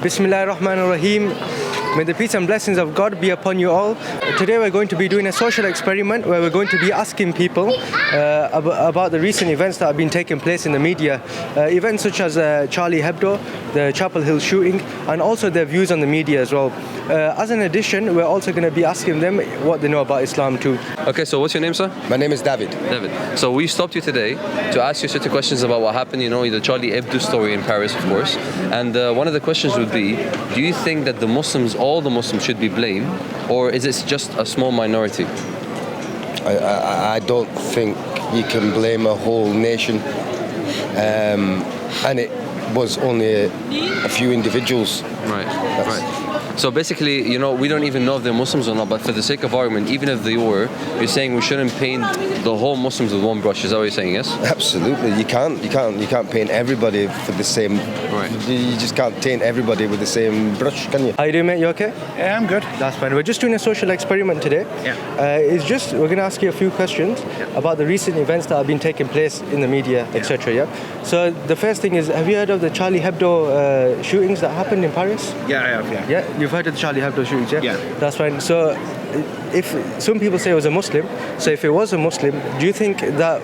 Bismillahirrahmanirrahim. May the peace and blessings of God be upon you all. Today we're going to be doing a social experiment where we're going to be asking people about the recent events that have been taking place in the media. Events such as Charlie Hebdo, the Chapel Hill shooting, and also their views on the media as well. As an addition, we're also going to be asking them what they know about Islam too. Okay, so what's your name, sir? My name is David. David. So we stopped you today to ask you certain questions about what happened, the Charlie Hebdo story in Paris, of course. And one of the questions would be, do you think that all the Muslims should be blamed, or is it just a small minority? I don't think you can blame a whole nation. And it was only a few individuals. Right. So basically, we don't even know if they're Muslims or not, but for the sake of argument, even if they were, you're saying we shouldn't paint the whole Muslims with one brush. Is that what you're saying, yes? Absolutely. You can't paint everybody for the same. Right. You just can't taint everybody with the same brush, can you? How you doing, mate? You okay? Yeah, I'm good. That's fine. We're just doing a social experiment today. Yeah. We're going to ask you a few questions about the recent events that have been taking place in the media, etc. Yeah. So the first thing is, have you heard of the Charlie Hebdo shootings that happened in Paris? Yeah, I have, yeah. Yeah, you've heard of the Charlie Hebdo shootings, yeah? Yeah. That's fine. So if some people say it was a Muslim, so if it was a Muslim, do you think that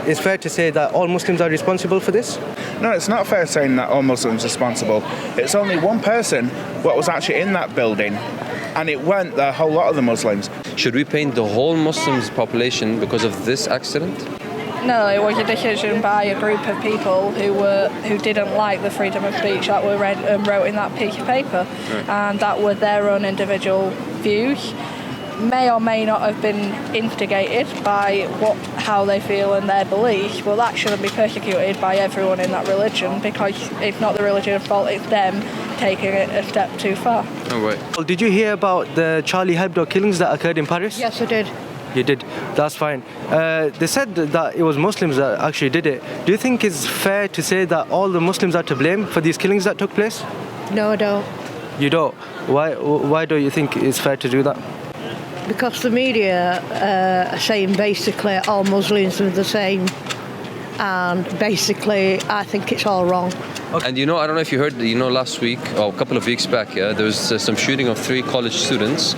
it's fair to say that all Muslims are responsible for this? No, it's not fair saying that all Muslims are responsible. It's only one person what was actually in that building, and it weren't the whole lot of the Muslims. Should we paint the whole Muslims population because of this accident? No, it was a decision by a group of people who didn't like the freedom of speech that were wrote in that piece of paper, and that were their own individual views. May or may not have been instigated by how they feel and their beliefs. Well, that shouldn't be persecuted by everyone in that religion, because it's not the religion's fault, it's them taking it a step too far. Oh, right. Well, did you hear about the Charlie Hebdo killings that occurred in Paris? Yes, I did. You did. That's fine. They said that it was Muslims that actually did it. Do you think it's fair to say that all the Muslims are to blame for these killings that took place? No, I don't. You don't? Why don't you think it's fair to do that? Because the media are saying basically all Muslims are the same, and basically I think it's all wrong. Okay. And I don't know if you heard, last week or a couple of weeks back, there was some shooting of 3 college students,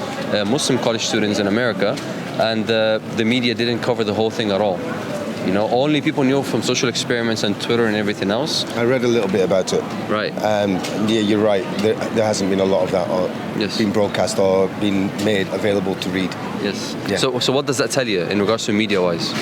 Muslim college students in America, and the media didn't cover the whole thing at all. Only people knew from social experiments and Twitter and everything else. I read a little bit about it. Right. Yeah, you're right. There hasn't been a lot of that being broadcast or being made available to read. Yes. Yeah. So what does that tell you in regards to media-wise?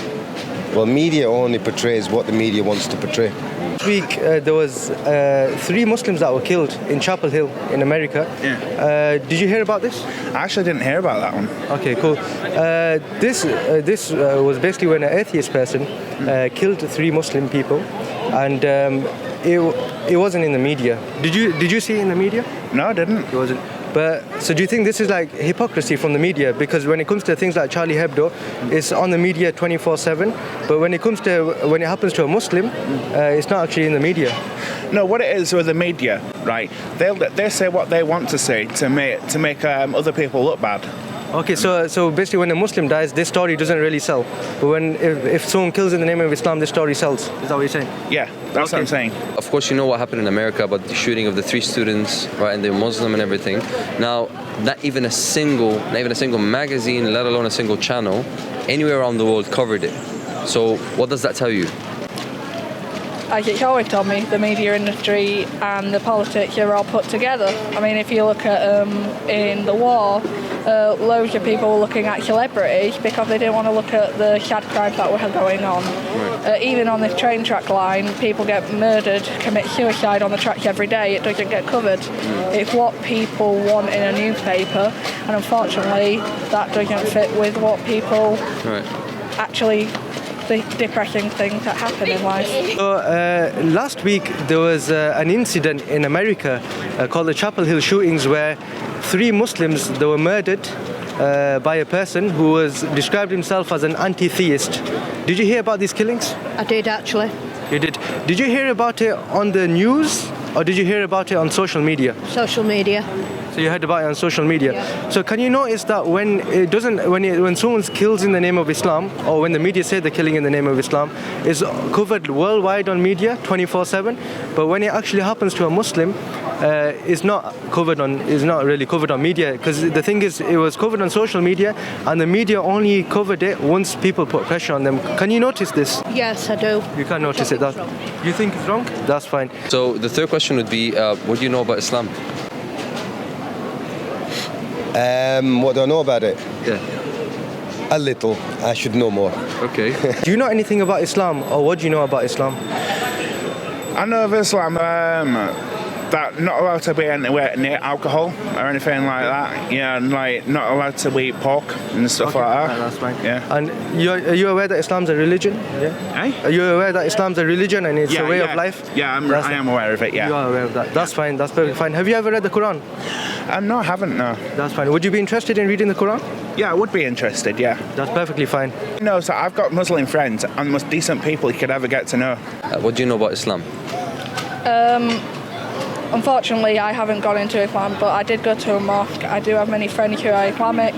Well, media only portrays what the media wants to portray. Last week there was 3 Muslims that were killed in Chapel Hill in America. Yeah. Did you hear about this? I actually didn't hear about that one. Okay, cool. This was basically when an atheist person killed 3 Muslim people, and it wasn't in the media. Did you see it in the media? No, I didn't. It wasn't. But so do you think this is like hypocrisy from the media? Because when it comes to things like Charlie Hebdo, it's on the media 24/7. But when it happens to a Muslim, it's not actually in the media. No, what it is with the media, right? They say what they want to say to make other people look bad. Okay, so basically when a Muslim dies, this story doesn't really sell. But if someone kills in the name of Islam, this story sells. Is that what you're saying? Yeah, that's what I'm saying. Of course, you know what happened in America about the shooting of the 3 students, right, and they're Muslim and everything. Now, not even a single magazine, let alone a single channel, anywhere around the world covered it. So what does that tell you? As it's always told me, the media industry and the politics are all put together. I mean, if you look at in the war, loads of people were looking at celebrities because they didn't want to look at the sad crimes that were going on. Right. Even on this train track line, people get murdered, commit suicide on the tracks every day. It doesn't get covered. It's what people want in a newspaper, and unfortunately, that doesn't fit with what people actually. The depressing things that happen in life. So last week there was an incident in America called the Chapel Hill shootings, where 3 Muslims that were murdered by a person who was described himself as an anti-theist. Did you hear about these killings? I did actually. You did. Did you hear about it on the news, or did you hear about it on social media? Social media. So you heard about it on social media. Yeah. So can you notice that when someone kills in the name of Islam, or when the media say they're killing in the name of Islam, is covered worldwide on media 24/7, but when it actually happens to a Muslim, is not really covered on media, because the thing is, it was covered on social media, and the media only covered it once people put pressure on them. Can you notice this? Yes, I do. You can notice it. You think it's wrong? That's fine. So the third question would be, what do you know about Islam? What do I know about it? Yeah. A little. I should know more. Okay. Do you know anything about Islam, or what do you know about Islam? I know of Islam that not allowed to be anywhere near alcohol or anything like that. Yeah, and like not allowed to eat pork and stuff like that. Right, that's fine. Yeah. And are you aware that Islam's a religion? Yeah. Eh? Are you aware that Islam's a religion and it's a way yeah. of life? Yeah, I am aware of it. Yeah. You are aware of that. That's fine. That's perfectly fine. Have you ever read the Quran? No, I haven't. No. That's fine. Would you be interested in reading the Quran? Yeah, I would be interested. Yeah. That's perfectly fine. No, so I've got Muslim friends and the most decent people you could ever get to know. What do you know about Islam? Unfortunately, I haven't gone into Islam, but I did go to a mosque. I do have many friends who are Islamic.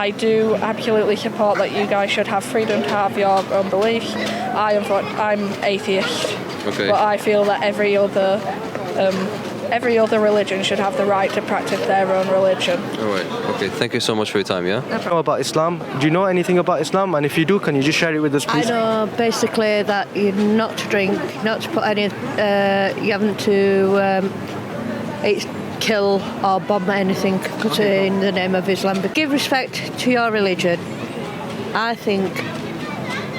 I do absolutely support that you guys should have freedom to have your own beliefs. I'm atheist, Okay. but I feel that every other religion should have the right to practice their own religion. All right. Okay. Thank you so much for your time. Yeah. Do you know about Islam? Do you know anything about Islam? And if you do, can you just share it with us, I please? know basically that you're not to drink, not to put any, you haven't to kill or bomb anything put in the name of Islam. But give respect to your religion. I think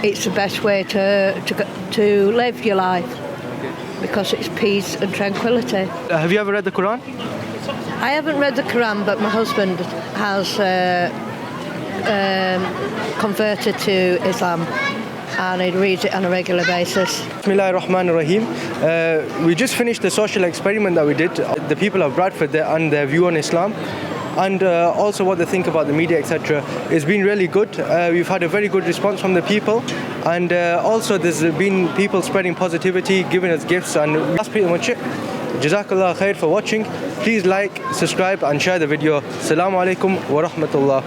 it's the best way to live your life, because it's peace and tranquility. Have you ever read the Quran? I haven't read the Quran, but my husband has converted to Islam, and he reads it on a regular basis. Bismillahirrahmanirrahim. We just finished the social experiment that we did. The people of Bradford and their view on Islam, and also what they think about the media, etc. It's been really good. We've had a very good response from the people, and also there's been people spreading positivity, giving us gifts, and that's pretty much it. Jazakallah khair for watching. Please like, subscribe and share the video. Assalamu alaikum wa rahmatullah.